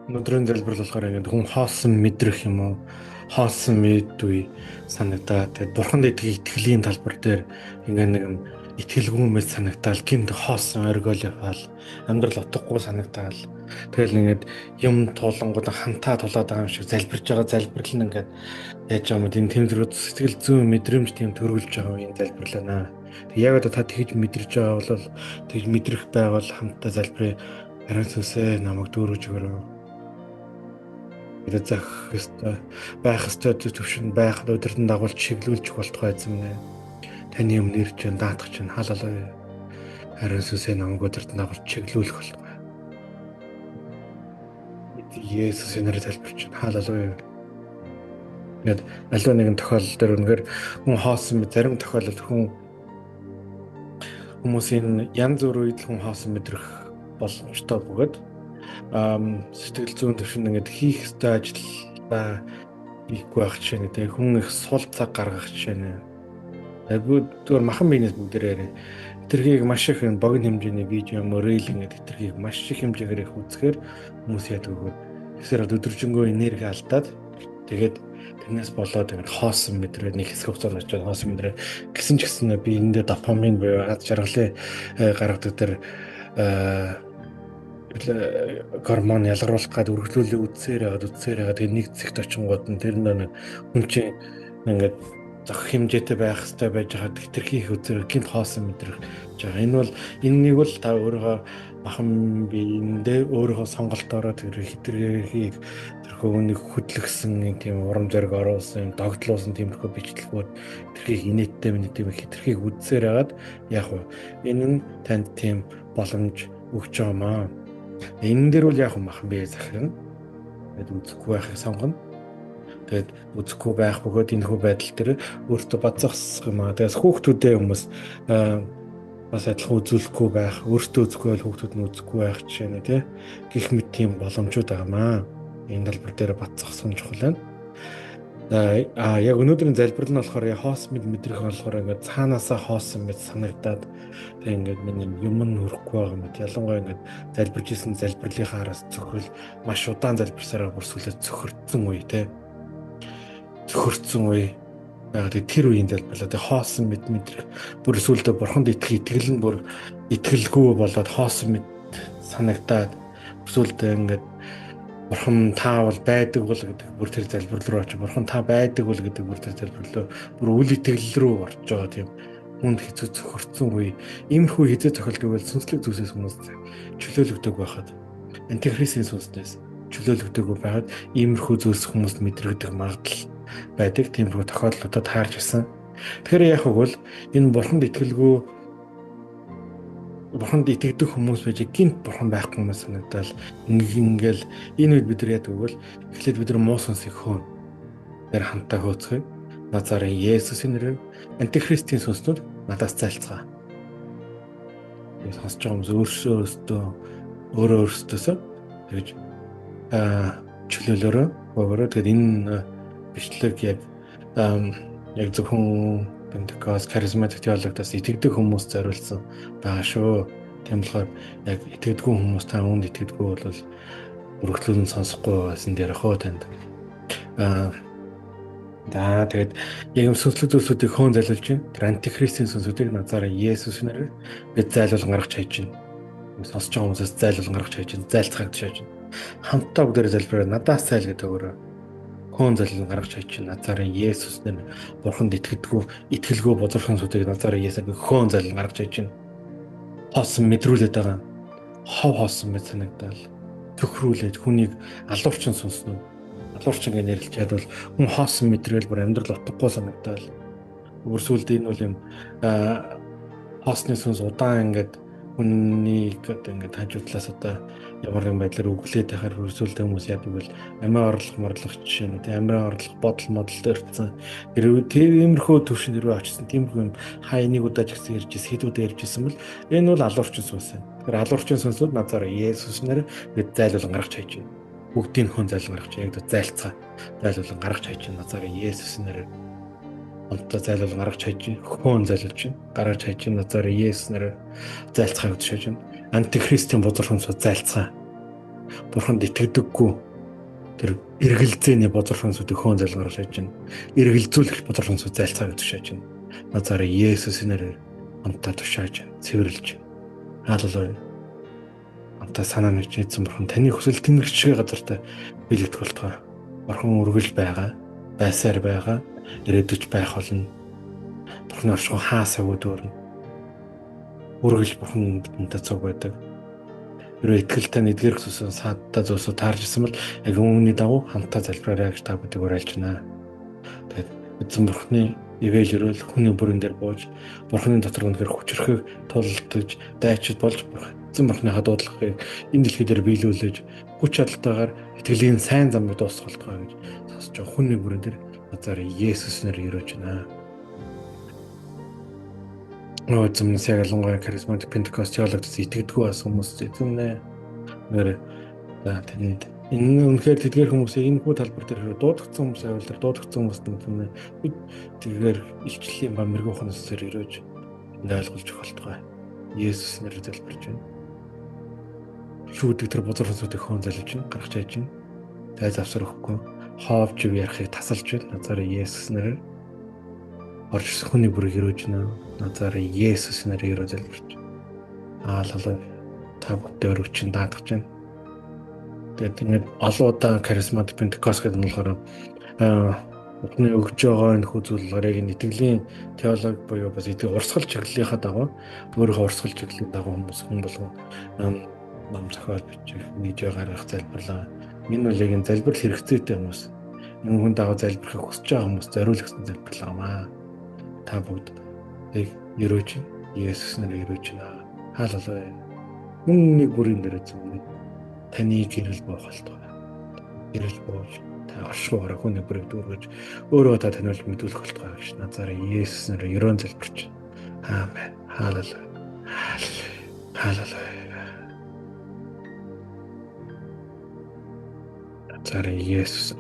Өнөөдрийн залбирал болохоор ингээд хүн хоосон мэдрэх юм уу? Хоосон мэдгүй санагдаа. Тэгээд бурханд итгэлийн талбар дээр ингээд нэг юм итгэлгүй мэд санагдаал гинт хоосон оргиол яваал амьдрал утгагүй санагдаал. Тэгэл ингээд юм тулангууд хантаа тулаад байгаа юм шиг залбирж байгаа залбирал нь ингээд яаж юм тийм тэмдрүүд сэтгэл зүйн мэдрэмж тийм төрүүлж байгаа юм залбирлаа. Тэг яг одоо та тэгж мэдэрч байгаа бол тэгж мэдрэх байвал хамтдаа залбирая. Харин сүсээ намайг дүүргэж өгөрөө. Бид зах хэвээр байх хэвээр төвшин байх өдөртөн дагуулж чиглүүлж болтугай эзэн минь. Таны өмнө ирж даатах чинь халалаа. Харин сүсээ намайг өдөртөн дагуулж чиглүүлэх болтугай. Есүсийн нэрээр залбирч чинь халалаа. Гэт аливаа нэгэн тохиолдол дээр үнэхээр хүн хоосон мэт зарим тохиолдолд хүмүүсийн янз бүр үед хүн хоосон мэдрэх боломжтой бөгөөд сэтгэл зүйн төвшин ингээд хийх ёстой ажиллаа хийхгүй байх жишээ нэ тэг хүн их сул цаг гаргах жишээ нэ. Зүгээр махан биенээс бүгдээрээ хитрхийг маш их богино хэмжээний видео мөрөөл ингээд хитрхийг маш их хэмжээгээр их үзэхээр хүмүүс яадаг өгөөд тэгсээр өдөржингөө энерги алдаад тэгээд тэрнээс болоод ингээд хоосон мэдрээ нэг хэсэг хугацаанд очиод хоосон мэдрээ гэсэн ч гэсэн би эндээ допамин буюу аз жаргалын гаргадаг тэр гормон ялгаруулах гад өргөлөөлөө үдсээр яагаад тэгээ нэг зэгт очингууд нь тэр нэг хүн чинь ингээд зах хэмжээтэй байх хэрэгтэй байж байгаа хитрхийх үзэр гинт хоосон мэдрэх жаа. Энэнийг бол та өөрийнхөө махан биендээ өөрийнхөө сонголтоороо тэр хитрхийг тэрхүү нэг хөдлөсөн нэг тийм урам зориг оруулсан догтлуулсан тиймэрхүү бичлэгүүд тэрхийг инээдтэй тийм хитрхийг үдсээр яагаад яг энэ нь танд тийм боломж өгч байгаамаа. Энэ дээр бол яг махан бие захирна. Тэгэд үзэхгүй байхыг сонгоно. Тэгэд үзэхгүй байх бөгөөд энэ хүү байдал дээр өөртөө бацсах юм аа. Тэгээс хүүхдүүдээ хүмүүс бас адилхан үзүүлэхгүй байх, өөртөө үзэхгүй бол хүүхдүүд нь үзэхгүй байх жишээ нэ тий. Гэх мэт тийм боломжууд байгаамаа. Энэ талбар дээр бацсах нь чухал байна. Яг өнөөдрийн залбирал нь болохоор хоос мэдрэх болохоор ингээд цаанаасаа хоосон мэт санагдаад тэг ингээд миний юм нь хөрөхгүй байгаа мэт ялангуяа ингээд залбирж исэн залбирлынхаа араас цөхрөл маш удаан залбирсараа бүрсүүлээд цөхөрдсөн үе те цөхөрдсөн үе тэр үеийн залбирлаа тэг хоосон мэдрэх бүр сүлдө бурханд итгэл нь бүр итгэлгүй болоод хоосон мэт санагдаад сүлдө ингээд бурхан та бол байдаг бол гэдэг бүр тэр залбирал руу очиж бурхан та байдаг бол гэдэг бүр тэр залбирлоо бүр үл итгэл рүү орж байгаа тийм хүнд хэцүү цохирцсон үе. Иймэрхүү хэзээ тохиолддог бол сүнслэг зүйлсээс хүмүүс чөлөөлөгдөг байхад антихристийн сүнснээс чөлөөлөгдөг байхад иймэрхүү зүйлс хүмүүст мэдрэгдэх магадлал байдаг. Тиймэрхүү тохиолдлуудад таарч ирсэн. Тэгэхээр яг бол энэ бурханд итгэдэг хүмүүс байж гинт бурхан байхгүй юм санагдал ингээл энэ үед бид нар яадаг бол эхлээд бид нар муу сүнсийг хөөн тэр хамтаа хөөцгөө назарын Есүсийн нэрээр антихристийн сүнснүүд надаас зайлцгаа. Тэгээд сонсож байгаа хүмүүс өөрөөсөө тэгж чөлөөлөөрөө өгөрөө тэгээд энэ бичлэг яг зөвхөн Пентекост харизматик теологоос итгэдэг хүмүүс зориулсан байгаа шүү. Тийм болохоор яг итгэдэггүй хүмүүс та үүнд итгэдэггүй бол өргөдлөн сонсохгүй байсан дээр хоо танд. Тэгээд яг юм сүнслэг зүйлсүүдийг хөөн зайлуулж байна. Тэр антихристийн сүнсүүдийг назаараа Есүсийн нэрээр бид зайлуулан гаргаж хайж байна. Сонсож байгаа хүмүүсээс зайлуулан гаргаж хайж байна. Зайлцгааг шааж байна. Хамтдаа бүгдээр залбираа надаас зайл гэдэг өгөрөө. Хөөн зайлуулан гаргаж хайж байна. Назарын Есүс нэр бурханд итгэлгүй бозорхон сүдийг назарын Есүс хөөн зайлуулан гаргаж хайж байна. Хоосон мэдрүүлээд байгаа. Хоосон мэд санагдал. Төхрүүлээд хүнийг алуурчин сонсноо. Алуурчин гэж нэрлэж чадвал хүн хоосон мэдрэл бүр амьдрал утгагүй санагдал. Өөрсөлд энэ бол юм хоосны сүнс удаан ингээд хүнийг ингээд хажуудлаас одоо ямар нэгэн байдлаар өглөөд байхаар өрсөлдөө хүмүүс яадаг бол амиа морлох жишээ нь тийм амиа орлох бодол өртсөн. Тиймэрхүү төвшин рүү очсон. Тиймэрхүү хайныг удаа ч гэсэн ярьжсэн, хэдүүдээ ярьжсэн бол энэ бол алуурчин сүнс. Тэгэхээр алуурчин сүнсүүд назаараа Есүс нэрээр бид зайлуулан гаргаж хайж байна. Бүгдийг хүн зайлуулан гаргаж яг зайлцгаа зайлуулан гаргаж хайж байна. Назаараа Есүс нэрээр онцлог зайлуулан гаргаж хайж хөөн зайлуулж байна. Гаргаж хайж байна. Назаараа Есүс нэрээр зайлцгааг төшөөж байна. Антихристийн бузар хүнсүүд зайлцгаа. Бурханд итгэдэггүй тэр эргэлзээний бозорхонсуудыг хөөн залгаруулж байж байна. Эргэлзүүлэх бозорхонсууд зайлцгааг тушааж байна. Назараа Есүсийн нэрээр хамтаа тушааж байна. Цэвэрлж байна. Хааллалаа. Хамтаа санаа нэгж эзэн Бурхан таны хүсэл тэмрэгчгээ газартаа биелэгдэх болтугай. Бурхан үргэлж байгаа, байсаар байгаа, ирээдүйч байх болно. Бурханы оршихуй хаасаа өдөөрнө. Үргэлж Бурхан бидэнтэй цуг байдаг. Хэрвээ итгэлтэй нэгдгэр гэсэн саадтай зүйлсүүд таарч ирсэн бол яг үүний дагуу хамтаа залбираарай гэж та бүдийг уриалж байна. Тэгээд эзэн Бурханы ивэл өрөөл хүний бүрэн дээр бууж Бурханы дотор үнэхээр хүчрэхийг тулдаж дайчид болж эзэн Бурханы хадуудлагыг энэ дэлхий дээр биелүүлж хүч чадалтайгаар итгэлийн сайн замыг дуусгах болтугай гэж сонсож байгаа хүний бүрэн дээр назараа Есүс нэрээр өрөөж байна. Зэмнээс яг ялангуяа харизматик Пентекост теологч итгэдэггүй бас хүмүүс эзэмнэ. Нэр тэнд энэ үнэхээр тэдгээр хүмүүсээ энэ бүх талбар дээр дуудагдсан хүмүүс байвал тэр дуудагдсан хүмүүст нь тэдгээр илчлэлийн ба мэрэгүүхнээс зэр өрөөж энэ ойлгуулж өгөх болтугай. Есүс нэрээр залбирч байна. Шүүдэг тэр бузархсуудыг хөөн залж байна, гаргаж яаж байна. Тайз авсар өгөхгүй хоовж ярихыг тасалж байна. Назараа Есүс нэрээр орж хүний бүрийг өрөөж байна. Назараа Есүс нэрээр өрөө залбирч. Хааллалаа. Та бүдээр өрөвчин даатгаж байна. Тэгээд ингээд олон удаа харизматик Пентекост гэдэг нь болохоор бидний өгж байгаа энэ хүзүүлгээр яг итгэлийн теологи буюу бас итгэл урсгал чиглэлийнхаа дагуу өөрийнхөө урсгал чиглэлийн дагуу хүн болгон ном зохиол бичих, видео гаргах залбирлаа. Энэ бол яг энэ залбирал хэрэгцээтэй хүмүүс. Энэ хүн дагуу залбирахыг хүсэж байгаа хүмүүс зориулсан залбирлаа маа. Та бүгд яг өрөөж Есүс нэрээр өрөөж байна. Хааллалаа. Үнний бүрийн дээр зөв таны гэрэл буух болтугай. Гэрэл бууж та оршихуураа хүний бүрийг дүүргэж өөрөө та таниулж мэдүүлэх болтугай гэж назараа Есүс нэрээр өрөөн залбирч. Аамен. Хааллалаа. Хааллалаа. Назараа Есүс